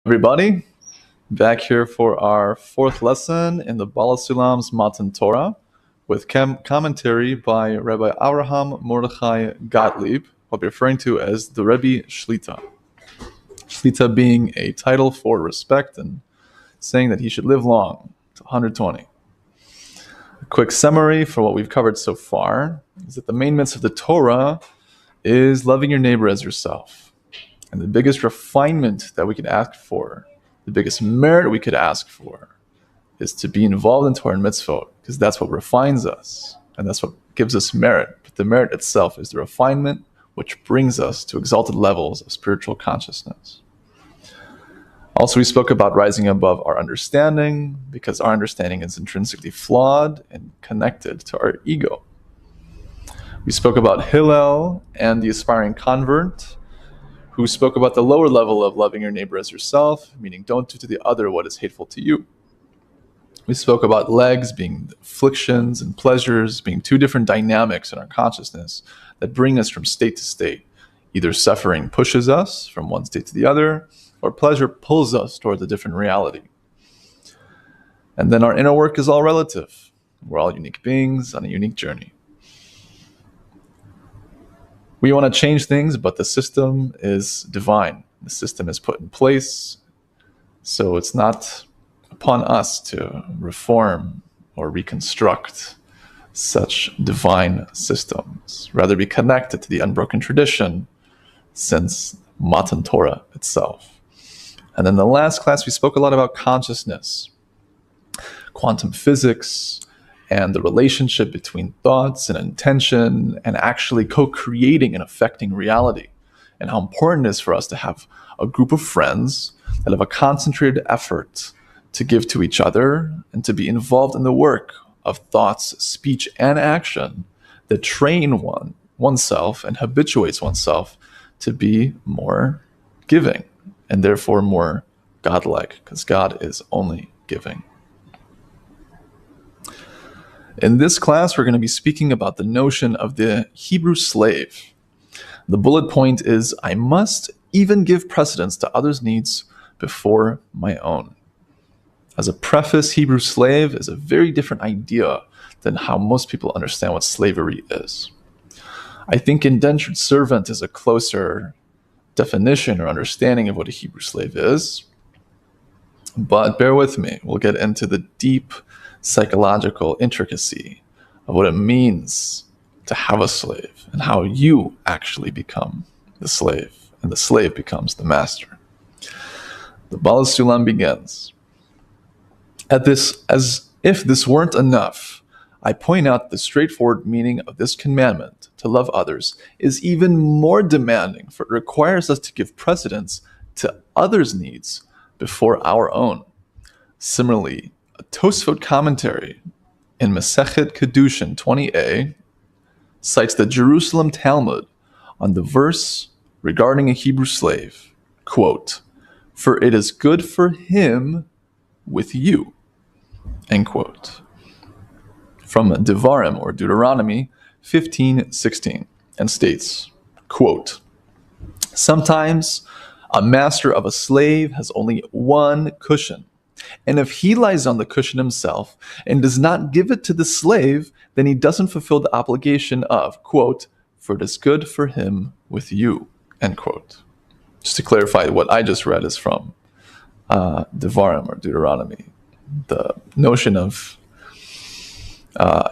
Everybody, back here for our fourth lesson in the Baal HaSulam's Matan Torah with commentary by Rabbi Avraham Morechai Gottlieb, what we're referring to as the Rebbe Shlita. Shlita being a title for respect and saying that he should live long, to 120. A quick summary for what we've covered so far is that the main mitzvah of the Torah is loving your neighbor as yourself. And the biggest refinement that we could ask for, the biggest merit we could ask for, is to be involved in Torah and mitzvot, because that's what refines us, and that's what gives us merit. But the merit itself is the refinement which brings us to exalted levels of spiritual consciousness. Also, we spoke about rising above our understanding, because our understanding is intrinsically flawed and connected to our ego. We spoke about Hillel and the aspiring convert, who spoke about the lower level of loving your neighbor as yourself, meaning don't do to the other what is hateful to you. We spoke about legs being afflictions and pleasures being two different dynamics in our consciousness that bring us from state to state. Either suffering pushes us from one state to the other, or pleasure pulls us towards a different reality. And then our inner work is all relative. We're all unique beings on a unique journey. We want to change things, but the system is divine. The system is put in place, so it's not upon us to reform or reconstruct such divine systems. Rather, be connected to the unbroken tradition since Matan Torah itself. And in the last class, we spoke a lot about consciousness, quantum physics, and the relationship between thoughts and intention and actually co-creating and affecting reality, and how important it is for us to have a group of friends that have a concentrated effort to give to each other and to be involved in the work of thoughts, speech, and action that train oneself and habituates oneself to be more giving and therefore more godlike, because God is only giving. In this class, we're going to be speaking about the notion of the Hebrew slave. The bullet point is, I must even give precedence to others' needs before my own. As a preface, Hebrew slave is a very different idea than how most people understand what slavery is. I think indentured servant is a closer definition or understanding of what a Hebrew slave is. But bear with me, we'll get into the deep psychological intricacy of what it means to have a slave and how you actually become the slave and the slave becomes the master. The Baal HaSulam begins. As if this weren't enough, I point out the straightforward meaning of this commandment to love others is even more demanding, for it requires us to give precedence to others' needs before our own. Similarly, a Tosfot commentary in Masechet Kedushin 20a cites the Jerusalem Talmud on the verse regarding a Hebrew slave, quote, "For it is good for him with you," end quote, from Devarim or Deuteronomy 15:16, and states, quote, "Sometimes a master of a slave has only one cushion, and if he lies on the cushion himself and does not give it to the slave, then he doesn't fulfill the obligation of," quote, "for it is good for him with you," end quote. Just to clarify, what I just read is from Devarim or Deuteronomy. The notion of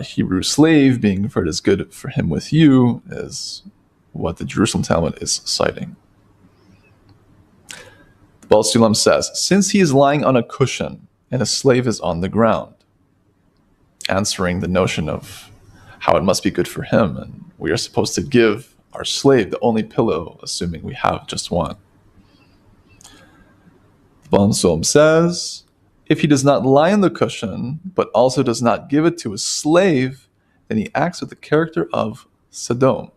Hebrew slave being "for it is good for him with you" is what the Jerusalem Talmud is citing. Baal HaSulam says, since he is lying on a cushion and a slave is on the ground, answering the notion of how it must be good for him, and we are supposed to give our slave the only pillow, assuming we have just one. Baal HaSulam says, if he does not lie on the cushion, but also does not give it to his slave, then he acts with the character of Sodom,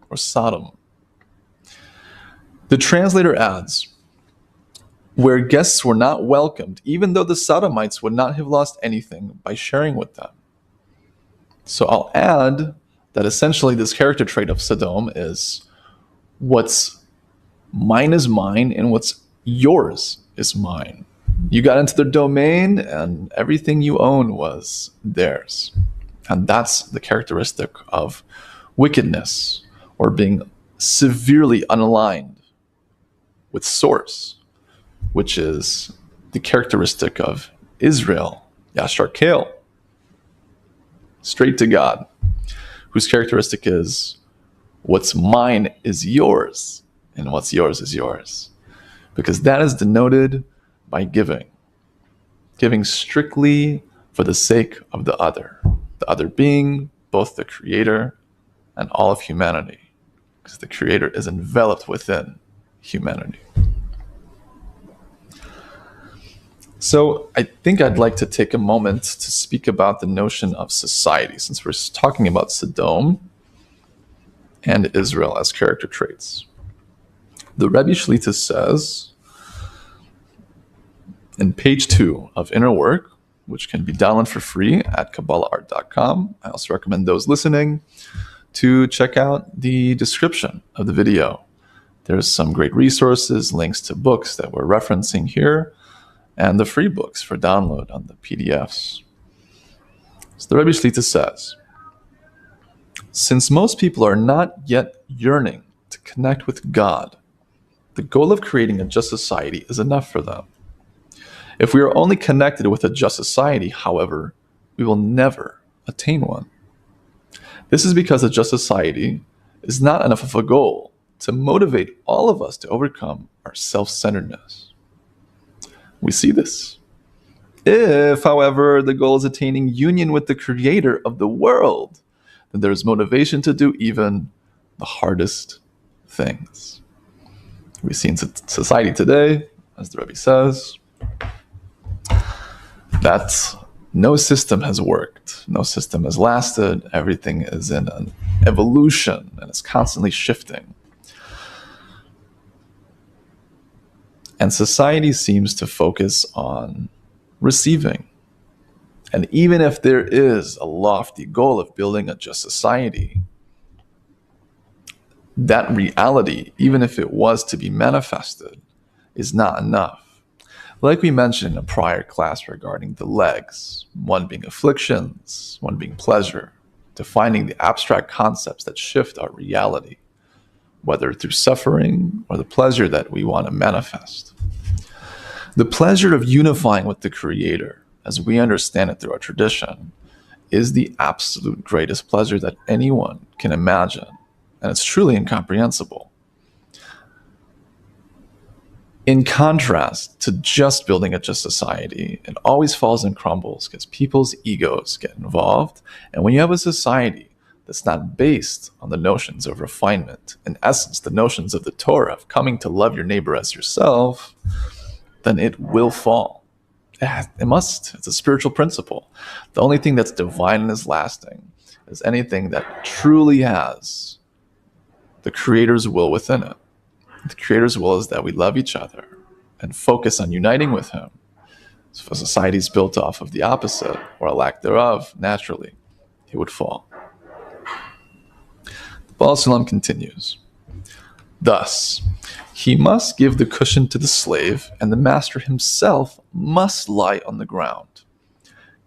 or Sodom. The translator adds, where guests were not welcomed, even though the Sodomites would not have lost anything by sharing with them. So I'll add that essentially this character trait of Sodom is what's mine is mine and what's yours is mine. You got into their domain and everything you own was theirs. And that's the characteristic of wickedness, or being severely unaligned with source, which is the characteristic of Israel, Yashar Kale, straight to God, whose characteristic is what's mine is yours, and what's yours is yours. Because that is denoted by giving strictly for the sake of the other being both the Creator and all of humanity, because the Creator is enveloped within humanity. So I think I'd like to take a moment to speak about the notion of society, since we're talking about Sodom and Israel as character traits. The Rebbe Shlita says in page 2 of Inner Work, which can be downloaded for free at KabbalahArt.com. I also recommend those listening to check out the description of the video. There's some great resources, links to books that we're referencing here, and the free books for download on the PDFs. So the Rebbe Shlita says, since most people are not yet yearning to connect with God, the goal of creating a just society is enough for them. If we are only connected with a just society, however, we will never attain one. This is because a just society is not enough of a goal to motivate all of us to overcome our self-centeredness. We see this. If, however, the goal is attaining union with the Creator of the world, then there is motivation to do even the hardest things. We see in society today, as the Rebbe says, that no system has worked, no system has lasted, everything is in an evolution and it's constantly shifting. And society seems to focus on receiving. And even if there is a lofty goal of building a just society, that reality, even if it was to be manifested, is not enough. Like we mentioned in a prior class regarding the legs, one being afflictions, one being pleasure, defining the abstract concepts that shift our reality, whether through suffering or the pleasure that we want to manifest. The pleasure of unifying with the Creator, as we understand it through our tradition, is the absolute greatest pleasure that anyone can imagine, and it's truly incomprehensible. In contrast to just building a just society, it always falls and crumbles because people's egos get involved. And when you have a society that's not based on the notions of refinement, in essence, the notions of the Torah, of coming to love your neighbor as yourself, then it will fall. It must. It's a spiritual principle. The only thing that's divine and is lasting is anything that truly has the Creator's will within it. The Creator's will is that we love each other and focus on uniting with Him. So if a society is built off of the opposite, or a lack thereof, naturally, it would fall. The Baal HaSulam continues. Thus, he must give the cushion to the slave, and the master himself must lie on the ground.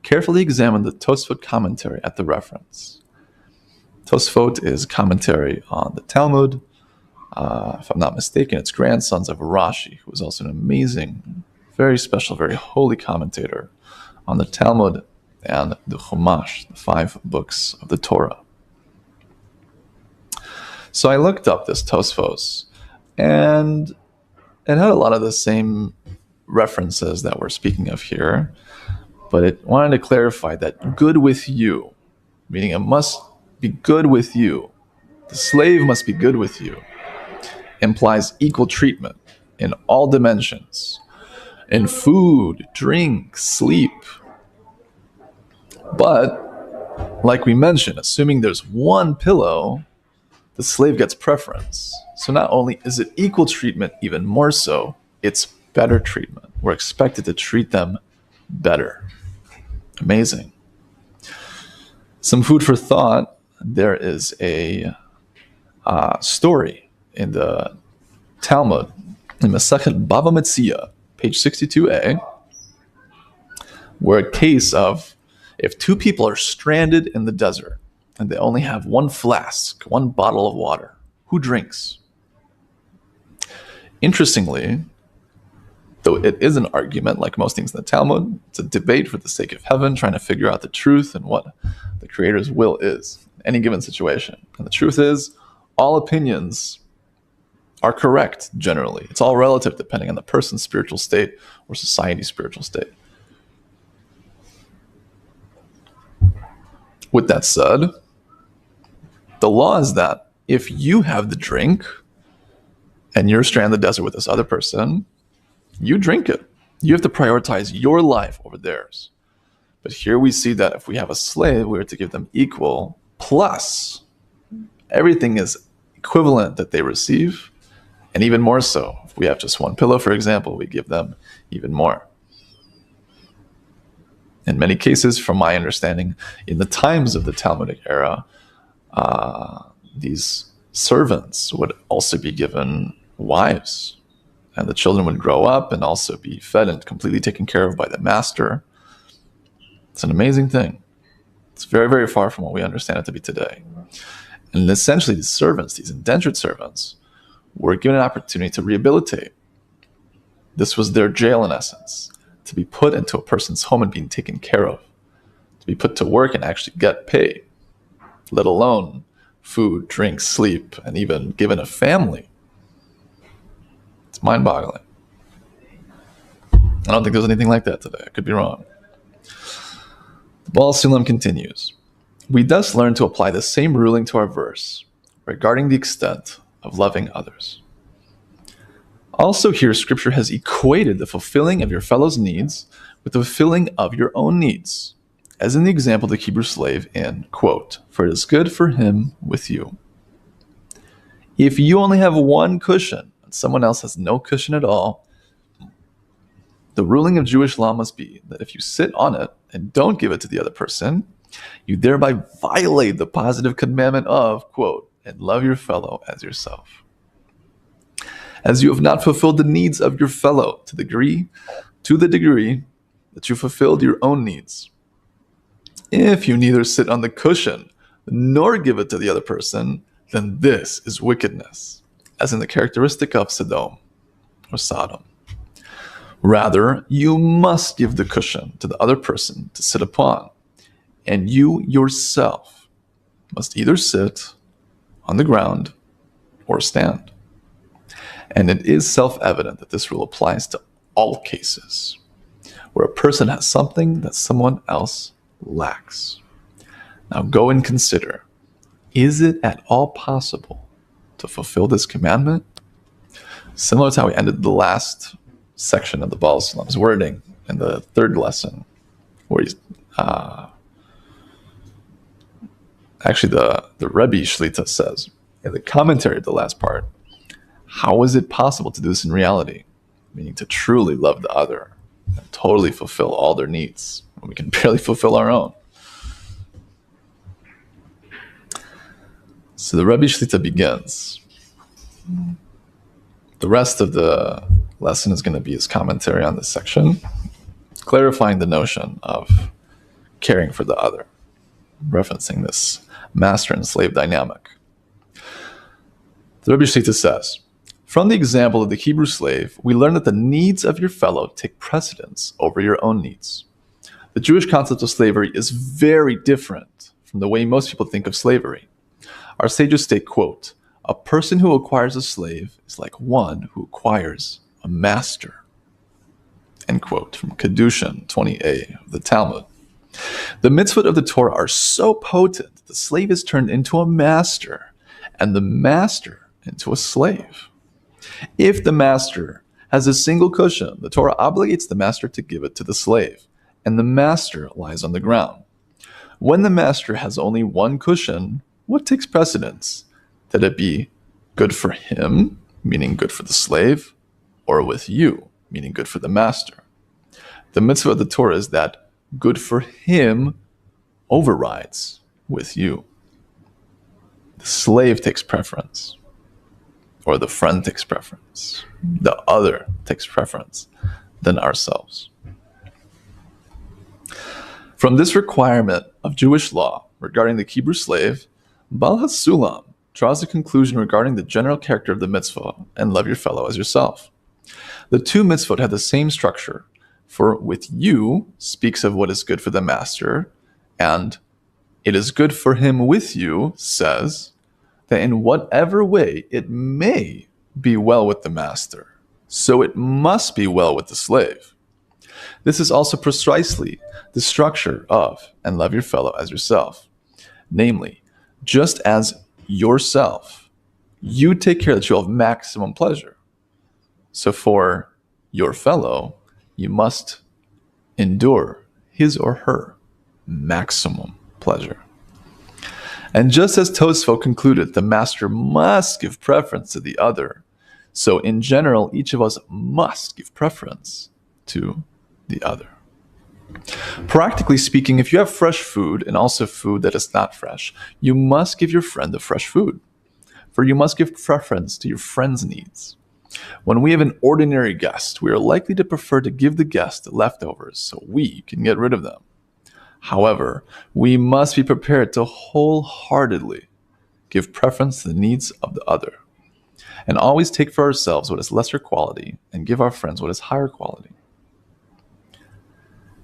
Carefully examine the Tosfot commentary at the reference. Tosfot is commentary on the Talmud. If I'm not mistaken, it's grandsons of Rashi, who was also an amazing, very special, very holy commentator on the Talmud and the Chumash, the 5 books of the Torah. So I looked up this Tosfos, and it had a lot of the same references that we're speaking of here, but it wanted to clarify that good with you, meaning it must be good with you, the slave must be good with you, implies equal treatment in all dimensions, in food, drink, sleep. But, like we mentioned, assuming there's one pillow, the slave gets preference. So not only is it equal treatment, even more so, it's better treatment. We're expected to treat them better. Amazing. Some food for thought. There is a story in the Talmud, in Masechet Bava Metzia, page 62a, where a case of if two people are stranded in the desert and they only have one flask, one bottle of water, who drinks? Interestingly, though it is an argument like most things in the Talmud, it's a debate for the sake of heaven, trying to figure out the truth and what the Creator's will is in any given situation. And the truth is, all opinions are correct generally. It's all relative depending on the person's spiritual state or society's spiritual state. With that said, the law is that if you have the drink and you're stranded in the desert with this other person, you drink it. You have to prioritize your life over theirs. But here we see that if we have a slave, we are to give them equal, plus everything is equivalent that they receive, and even more so. If we have just one pillow, for example, we give them even more. In many cases, from my understanding, in the times of the Talmudic era, these servants would also be given wives, and the children would grow up and also be fed and completely taken care of by the master. It's an amazing thing. It's very, very far from what we understand it to be today. And essentially, these servants, these indentured servants, were given an opportunity to rehabilitate. This was their jail, in essence, to be put into a person's home and being taken care of, to be put to work and actually get paid, let alone food, drink, sleep, and even given a family. It's mind-boggling. I don't think there's anything like that today. I could be wrong. The Baal HaSulam continues. We thus learn to apply the same ruling to our verse regarding the extent of loving others. Also here, Scripture has equated the fulfilling of your fellow's needs with the fulfilling of your own needs, as in the example of the Hebrew slave in, quote, "For it is good for him with you." If you only have one cushion and someone else has no cushion at all, the ruling of Jewish law must be that if you sit on it and don't give it to the other person, you thereby violate the positive commandment of, quote, "and love your fellow as yourself." As you have not fulfilled the needs of your fellow to the degree that you fulfilled your own needs. If you neither sit on the cushion nor give it to the other person, then this is wickedness, as in the characteristic of Sodom or Sodom. Rather, you must give the cushion to the other person to sit upon, and you yourself must either sit on the ground or stand. And it is self-evident that this rule applies to all cases where a person has something that someone else lacks. Now go and consider, is it at all possible to fulfill this commandment? Similar to how we ended the last section of the Baal HaSulam's wording in the third lesson, where he's actually the Rebbe Shlita says in the commentary of the last part, how is it possible to do this in reality? Meaning to truly love the other and totally fulfill all their needs when we can barely fulfill our own. So the Rebbe Shlita begins. The rest of the lesson is going to be his commentary on this section, clarifying the notion of caring for the other, referencing this master and slave dynamic. The Rebbe Shlita says, from the example of the Hebrew slave, we learn that the needs of your fellow take precedence over your own needs. The Jewish concept of slavery is very different from the way most people think of slavery. Our sages state, quote, "A person who acquires a slave is like one who acquires a master." End quote, from Kedushin 20a of the Talmud. The mitzvot of the Torah are so potent that the slave is turned into a master and the master into a slave. If the master has a single cushion, the Torah obligates the master to give it to the slave, and the master lies on the ground. When the master has only one cushion, what takes precedence? That it be good for him, meaning good for the slave, or with you, meaning good for the master? The mitzvah of the Torah is that good for him overrides with you. The slave takes preference, or the friend takes preference. The other takes preference. than ourselves. From this requirement of Jewish law regarding the Hebrew slave, Baal HaSulam draws a conclusion regarding the general character of the mitzvah and love your fellow as yourself. The two mitzvot have the same structure, for with you speaks of what is good for the master, and it is good for him with you says that in whatever way it may be well with the master, so it must be well with the slave. This is also precisely the structure of and love your fellow as yourself. Namely, just as yourself, you take care that you'll have maximum pleasure. So for your fellow, you must endure his or her maximum pleasure. And just as Tosfot concluded, the master must give preference to the other. So in general, each of us must give preference to the other. Practically speaking, if you have fresh food and also food that is not fresh, you must give your friend the fresh food, for you must give preference to your friend's needs. When we have an ordinary guest, we are likely to prefer to give the guest the leftovers so we can get rid of them. However, we must be prepared to wholeheartedly give preference to the needs of the other, and always take for ourselves what is lesser quality and give our friends what is higher quality.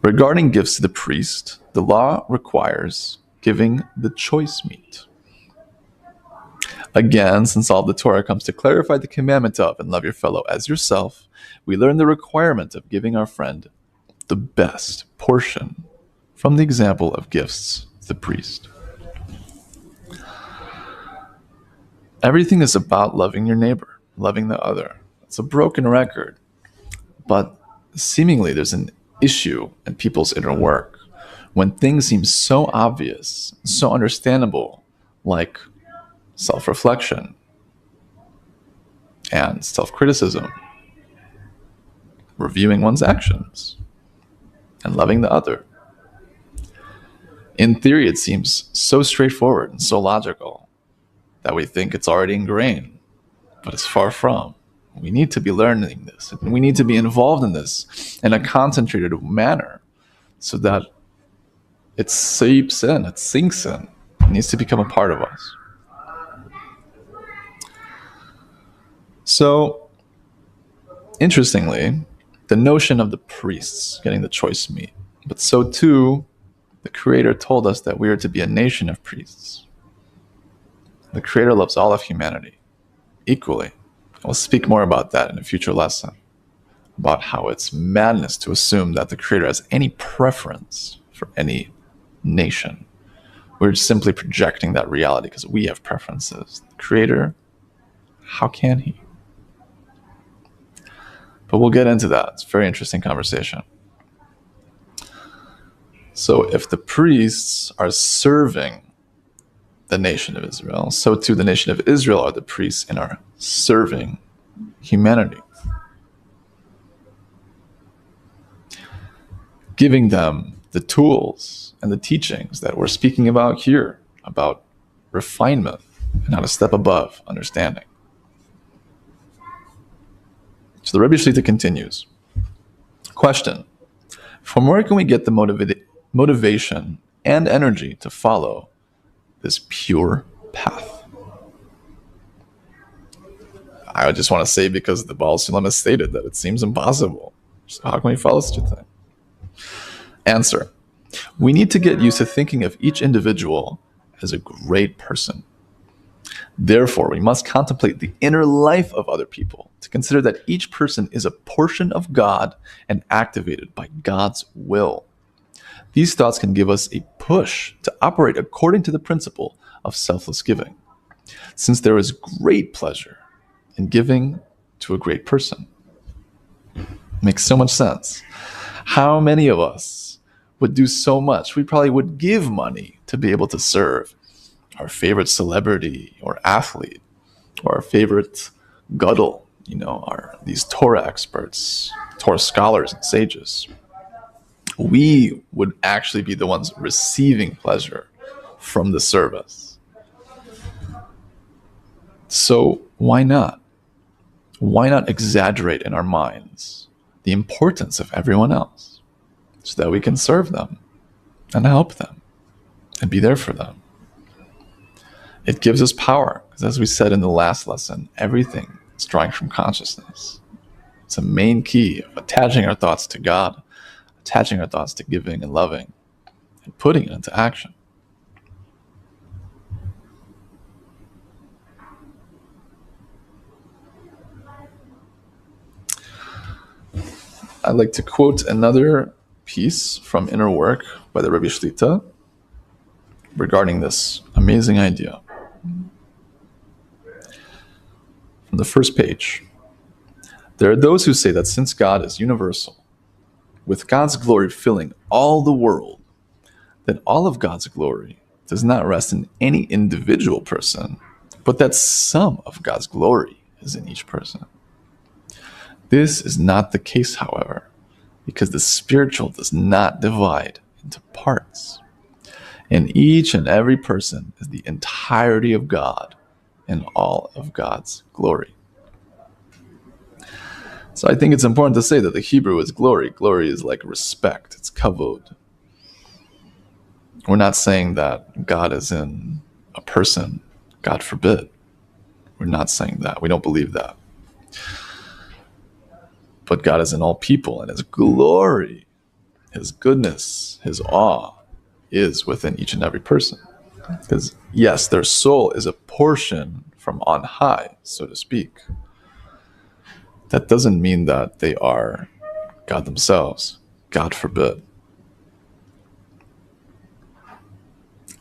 Regarding gifts to the priest, the law requires giving the choice meat. Again, since all the Torah comes to clarify the commandment of and love your fellow as yourself, we learn the requirement of giving our friend the best portion from the example of gifts to the priest. Everything is about loving your neighbor, loving the other. It's a broken record, but seemingly there's an issue in people's inner work when things seem so obvious, so understandable, like self-reflection and self-criticism, reviewing one's actions, and loving the other. In theory, it seems so straightforward and so logical that we think it's already ingrained, but it's far from. We need to be learning this, and we need to be involved in this in a concentrated manner so that it seeps in, it sinks in, it needs to become a part of us. So, interestingly, the notion of the priests getting the choice meat, but so too, the Creator told us that we are to be a nation of priests. The Creator loves all of humanity equally. We'll speak more about that in a future lesson, about how it's madness to assume that the Creator has any preference for any nation. We're simply projecting that reality because we have preferences. The Creator, how can He? But we'll get into that. It's a very interesting conversation. So if the priests are serving the nation of Israel, so too the nation of Israel are the priests and are serving humanity. Giving them the tools and the teachings that we're speaking about here, about refinement and how to step above understanding. So the Rebbe Shlita continues. Question: from where can we get the motivation and energy to follow this pure path? I just want to say, because the Baal HaSulam has stated that it seems impossible. So how can we follow such a thing? Answer: we need to get used to thinking of each individual as a great person. Therefore, we must contemplate the inner life of other people, to consider that each person is a portion of God and activated by God's will. These thoughts can give us a push to operate according to the principle of selfless giving, since there is great pleasure in giving to a great person. Makes so much sense. How many of us would do so much? We probably would give money to be able to serve our favorite celebrity or athlete, or our favorite gadol, these Torah experts, Torah scholars and sages. We would actually be the ones receiving pleasure from the service. So why not? Why not exaggerate in our minds the importance of everyone else so that we can serve them and help them and be there for them. It gives us power, because as we said in the last lesson, everything is drawing from consciousness. It's a main key of attaching our thoughts to God, attaching our thoughts to giving and loving, and putting it into action. I'd like to quote another piece from Inner Work by the Rebbe Shlita regarding this amazing idea. From the first page, there are those who say that since God is universal, with God's glory filling all the world, that all of God's glory does not rest in any individual person, but that some of God's glory is in each person. This is not the case, however, because the spiritual does not divide into parts. And each and every person is the entirety of God and all of God's glory. So I think it's important to say that the Hebrew is glory. Glory is like respect. It's kavod. We're not saying that God is in a person. God forbid. We're not saying that. We don't believe that. But God is in all people, and His glory, His goodness, His awe is within each and every person. Because yes, their soul is a portion from on high, so to speak. That doesn't mean that they are God themselves. God forbid.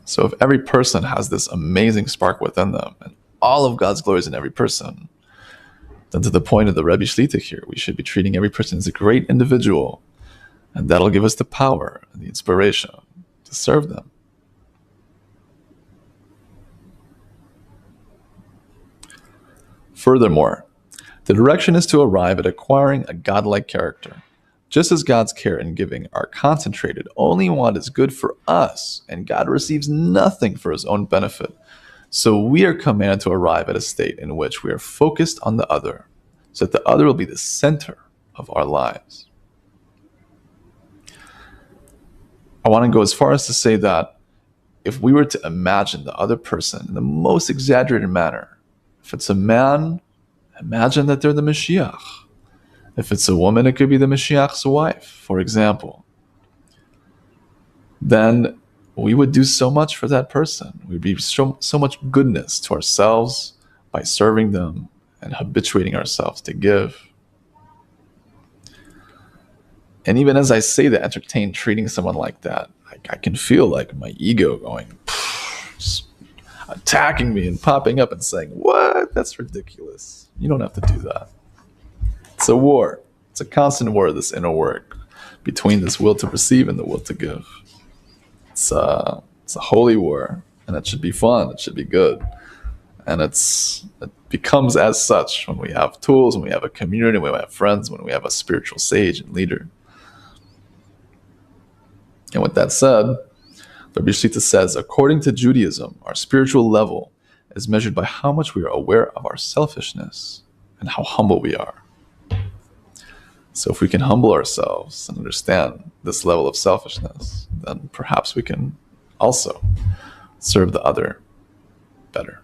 So if every person has this amazing spark within them, and all of God's glory is in every person, then to the point of the Rebbe Shlita here, we should be treating every person as a great individual, and that'll give us the power and the inspiration to serve them. Furthermore, the direction is to arrive at acquiring a godlike character, just as God's care and giving are concentrated only on what is good for us, and God receives nothing for His own benefit. So we are commanded to arrive at a state in which we are focused on the other, so that the other will be the center of our lives. I want to go as far as to say that if we were to imagine the other person in the most exaggerated manner, if it's a man, imagine that they're the Mashiach. If it's a woman, it could be the Mashiach's wife, for example. Then we would do so much for that person. We'd be so much goodness to ourselves by serving them and habituating ourselves to give. And even as I say that, entertain treating someone like that, I can feel like my ego going, just attacking me and popping up and saying, what? That's ridiculous. You don't have to do that. It's a war. It's a constant war, this inner work between this will to receive and the will to give. It's a holy war, and it should be fun. It should be good. And it becomes as such when we have tools, when we have a community, when we have friends, when we have a spiritual sage and leader. And with that said, Rabbi Shlita says, according to Judaism, our spiritual level is measured by how much we are aware of our selfishness and how humble we are. So if we can humble ourselves and understand this level of selfishness, then perhaps we can also serve the other better.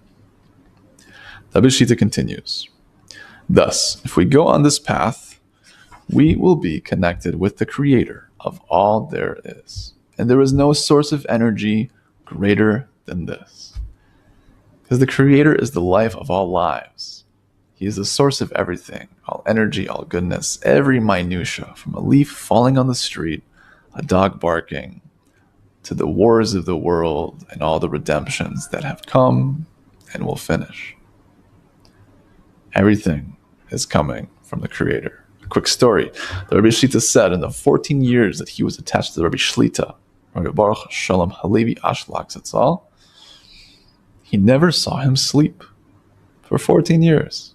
Rabbi Shlita continues, thus, if we go on this path, we will be connected with the Creator of all there is. And there is no source of energy greater than this. Because the Creator is the life of all lives. He is the source of everything, all energy, all goodness, every minutia, from a leaf falling on the street, a dog barking, to the wars of the world and all the redemptions that have come and will finish. Everything is coming from the Creator. A quick story. The Rebbe Shlita said in the 14 years that he was attached to the Rebbe Shlita, Rebbe Baal HaSulam의 Ashlag Zatzal, he never saw him sleep for 14 years.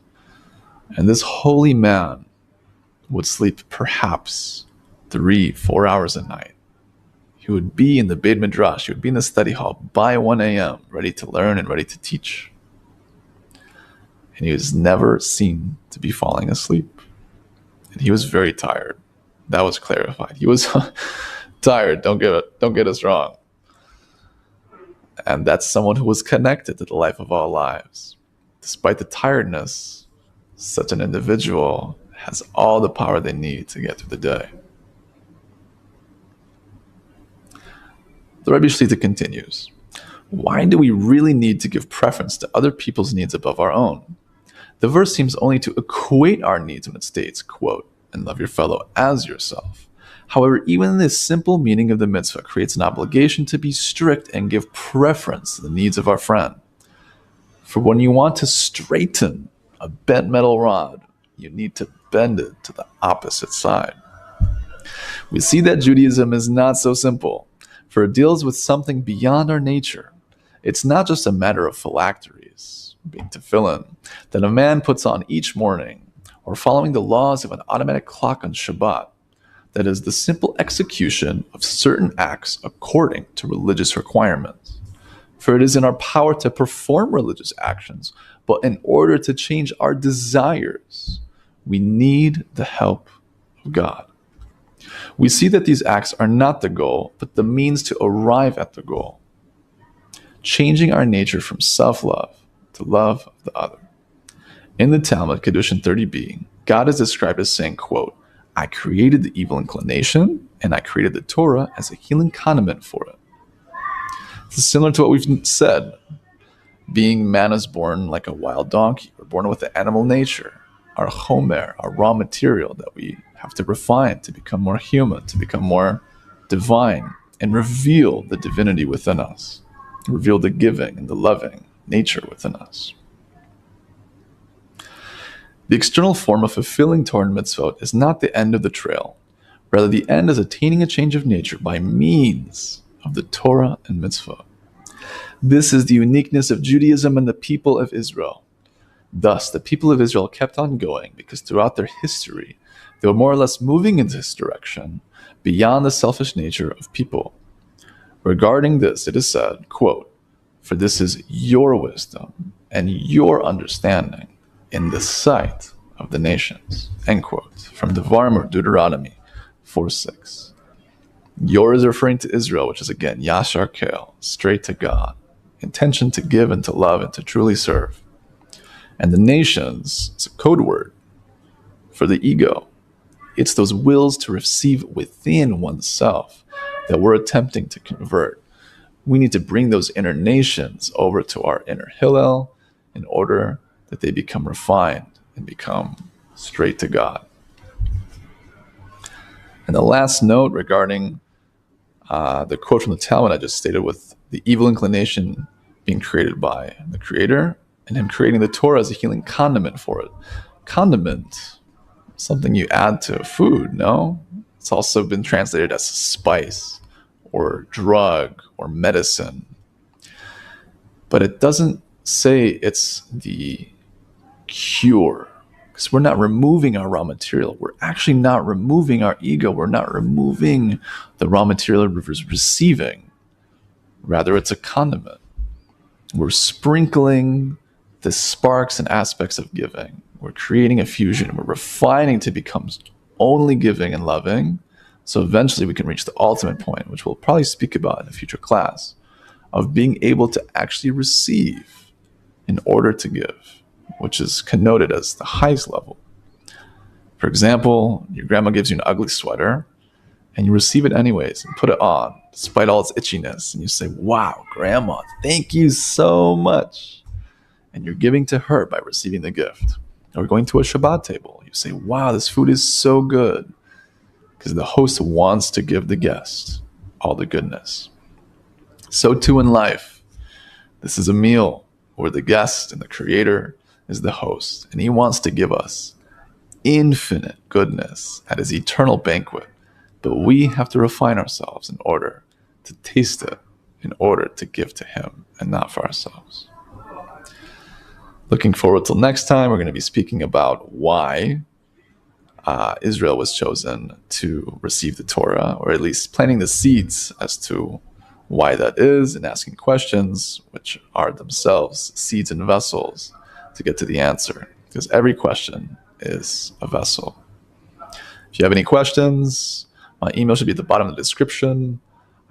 And this holy man would sleep perhaps 3-4 hours a night. He would be in the Beit Midrash, he would be in the study hall by 1 a.m., ready to learn and ready to teach. And he was never seen to be falling asleep. and he was very tired. That was clarified. He was tired, don't get us wrong. And that's someone who was connected to the life of all lives. Despite the tiredness, such an individual has all the power they need to get through the day. The Rebbe Shlita continues, why do we really need to give preference to other people's needs above our own? The verse seems only to equate our needs when it states, quote, and love your fellow as yourself. However, even this simple meaning of the mitzvah creates an obligation to be strict and give preference to the needs of our friend. For when you want to straighten a bent metal rod, you need to bend it to the opposite side. We see that Judaism is not so simple, for it deals with something beyond our nature. It's not just a matter of phylacteries, being tefillin, that a man puts on each morning, or following the laws of an automatic clock on Shabbat. That is the simple execution of certain acts according to religious requirements. For it is in our power to perform religious actions, but in order to change our desires, we need the help of God. We see that these acts are not the goal, but the means to arrive at the goal. Changing our nature from self-love to love of the other. In the Talmud, Kedushin 30b, God is described as saying, quote, I created the evil inclination, and I created the Torah as a healing condiment for it. This is similar to what we've said. Being man is born like a wild donkey. We're born with the animal nature, our chomer, our raw material that we have to refine to become more human, to become more divine, and reveal the divinity within us, reveal the giving and the loving nature within us. The external form of fulfilling Torah and mitzvot is not the end of the trail. Rather, the end is attaining a change of nature by means of the Torah and mitzvot. This is the uniqueness of Judaism and the people of Israel. Thus, the people of Israel kept on going because throughout their history, they were more or less moving in this direction beyond the selfish nature of people. Regarding this, it is said, quote, for this is your wisdom and your understanding in the sight of the nations, end quote, from the Devarim, Deuteronomy 4:6. Your is referring to Israel, which is again, Yashar Kel, straight to God, intention to give and to love and to truly serve. And the nations, it's a code word for the ego. It's those wills to receive within oneself that we're attempting to convert. We need to bring those inner nations over to our inner Hillel in order that they become refined and become straight to God. And the last note regarding the quote from the Talmud I just stated, with the evil inclination being created by the Creator and Him creating the Torah as a healing condiment for it. Condiment, something you add to food, no? It's also been translated as spice or drug or medicine. But it doesn't say it's the cure, because we're not removing our raw material. We're actually not removing our ego. We're not removing the raw material we're receiving. Rather, it's a condiment. We're sprinkling the sparks and aspects of giving. We're creating a fusion. We're refining to become only giving and loving. So eventually we can reach the ultimate point, which we'll probably speak about in a future class, of being able to actually receive in order to give, which is connoted as the highest level. For example, your grandma gives you an ugly sweater and you receive it anyways and put it on despite all its itchiness. And you say, wow, grandma, thank you so much. And you're giving to her by receiving the gift. Or going to a Shabbat table. You say, wow, this food is so good. Because the host wants to give the guest all the goodness. So too in life. This is a meal where the guest and the Creator is the host. And He wants to give us infinite goodness at His eternal banquet. But we have to refine ourselves in order to taste it, in order to give to Him and not for ourselves. Looking forward till next time, we're going to be speaking about why Israel was chosen to receive the Torah, or at least planting the seeds as to why that is, and asking questions, which are themselves seeds and vessels, to get to the answer. Because every question is a vessel. If you have any questions, my email should be at the bottom of the description.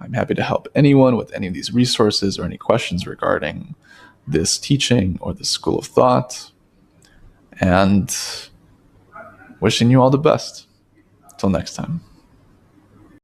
I'm happy to help anyone with any of these resources or any questions regarding this teaching or this school of thought. And wishing you all the best. Till next time.